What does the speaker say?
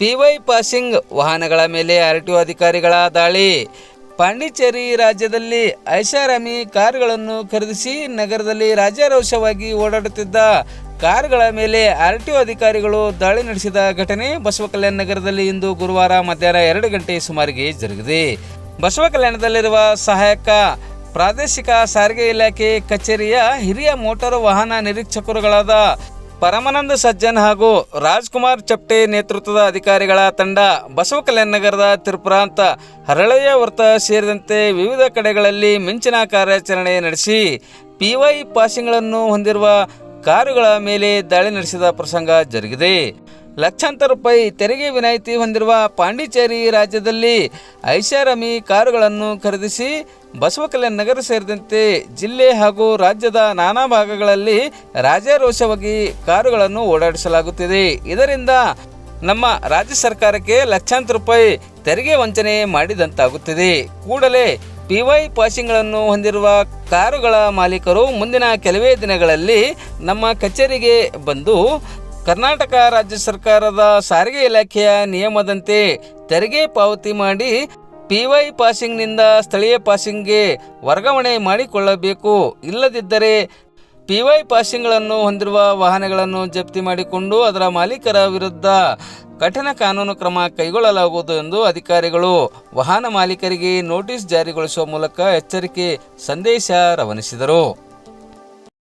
PY passing ವಾಹನಗಳ ಮೇಲೆ RTO ಅಧಿಕಾರಿಗಳ ದಾಳಿ. ಪಾಂಡಿಚೇರಿ ರಾಜ್ಯದಲ್ಲಿ ಐಷಾರಾಮಿ ಕಾರುಗಳನ್ನು ಖರೀದಿಸಿ ನಗರದಲ್ಲಿ ರಾಜ್ಯಾರೋಷವಾಗಿ ಓಡಾಡುತ್ತಿದ್ದ ಕಾರುಗಳ ಮೇಲೆ ಆರ್ಟಿಒ ಅಧಿಕಾರಿಗಳು ದಾಳಿ ನಡೆಸಿದ ಘಟನೆ ಬಸವಕಲ್ಯಾಣ ನಗರದಲ್ಲಿ ಇಂದು ಗುರುವಾರ ಮಧ್ಯಾಹ್ನ 2 ಗಂಟೆ ಸುಮಾರಿಗೆ ಜರುಗಿದೆ. ಬಸವಕಲ್ಯಾಣದಲ್ಲಿರುವ ಸಹಾಯಕ ಪ್ರಾದೇಶಿಕ ಸಾರಿಗೆ ಇಲಾಖೆ ಕಚೇರಿಯ ಹಿರಿಯ ಮೋಟಾರು ವಾಹನ ನಿರೀಕ್ಷಕರುಗಳಾದ ಪರಮಾನಂದ ಸಜ್ಜನ್ ಹಾಗೂ ರಾಜ್ಕುಮಾರ್ ಚಪ್ಟೆ ನೇತೃತ್ವದ ಅಧಿಕಾರಿಗಳ ತಂಡ ಬಸವಕಲ್ಯಾಣ ನಗರದ ತ್ರಿಪುರಾಂತ ಹರಳೆಯ ವೃತ್ತ ಸೇರಿದಂತೆ ವಿವಿಧ ಕಡೆಗಳಲ್ಲಿ ಮಿಂಚಿನ ಕಾರ್ಯಾಚರಣೆ ನಡೆಸಿ ಪಿವೈ ಪಾಸಿಂಗ್ಗಳನ್ನು ಹೊಂದಿರುವ ಕಾರುಗಳ ಮೇಲೆ ದಾಳಿ ನಡೆಸಿದ ಪ್ರಸಂಗ ಜರುಗಿದೆ. ಲಕ್ಷಾಂತರ ರೂಪಾಯಿ ತೆರಿಗೆ ವಿನಾಯಿತಿ ಹೊಂದಿರುವ ಪಾಂಡಿಚೇರಿ ರಾಜ್ಯದಲ್ಲಿ ಐಷಾರಾಮಿ ಕಾರುಗಳನ್ನು ಖರೀದಿಸಿ ಬಸವಕಲ್ಯಾಣ ನಗರ ಸೇರಿದಂತೆ ಜಿಲ್ಲೆ ಹಾಗೂ ರಾಜ್ಯದ ನಾನಾ ಭಾಗಗಳಲ್ಲಿ ರಾಜ್ಯಾರೋಷವಾಗಿ ಕಾರುಗಳನ್ನು ಓಡಾಡಿಸಲಾಗುತ್ತಿದೆ. ಇದರಿಂದ ನಮ್ಮ ರಾಜ್ಯ ಸರ್ಕಾರಕ್ಕೆ ಲಕ್ಷಾಂತರ ರೂಪಾಯಿ ತೆರಿಗೆ ವಂಚನೆ ಮಾಡಿದಂತಾಗುತ್ತಿದೆ. ಕೂಡಲೇ ಪಿವೈ ಪಾಸಿಂಗ್ಗಳನ್ನು ಹೊಂದಿರುವ ಕಾರುಗಳ ಮಾಲೀಕರು ಮುಂದಿನ ಕೆಲವೇ ದಿನಗಳಲ್ಲಿ ನಮ್ಮ ಕಚೇರಿಗೆ ಬಂದು ಕರ್ನಾಟಕ ರಾಜ್ಯ ಸರ್ಕಾರದ ಸಾರಿಗೆ ಇಲಾಖೆಯ ನಿಯಮದಂತೆ ತೆರಿಗೆ ಪಾವತಿ ಮಾಡಿ ಪಿವೈ ಪಾಸಿಂಗ್ನಿಂದ ಸ್ಥಳೀಯ ಪಾಸಿಂಗ್ಗೆ ವರ್ಗಾವಣೆ ಮಾಡಿಕೊಳ್ಳಬೇಕು. ಇಲ್ಲದಿದ್ದರೆ ಪಿವೈ ಪಾಸಿಂಗ್ಗಳನ್ನು ಹೊಂದಿರುವ ವಾಹನಗಳನ್ನು ಜಪ್ತಿ ಮಾಡಿಕೊಂಡು ಅದರ ಮಾಲೀಕರ ವಿರುದ್ಧ ಕಠಿಣ ಕಾನೂನು ಕ್ರಮ ಕೈಗೊಳ್ಳಲಾಗುವುದು ಎಂದು ಅಧಿಕಾರಿಗಳು ವಾಹನ ಮಾಲೀಕರಿಗೆ ನೋಟಿಸ್ ಜಾರಿಗೊಳಿಸುವ ಮೂಲಕ ಎಚ್ಚರಿಕೆ ಸಂದೇಶ ರವಾನಿಸಿದರು.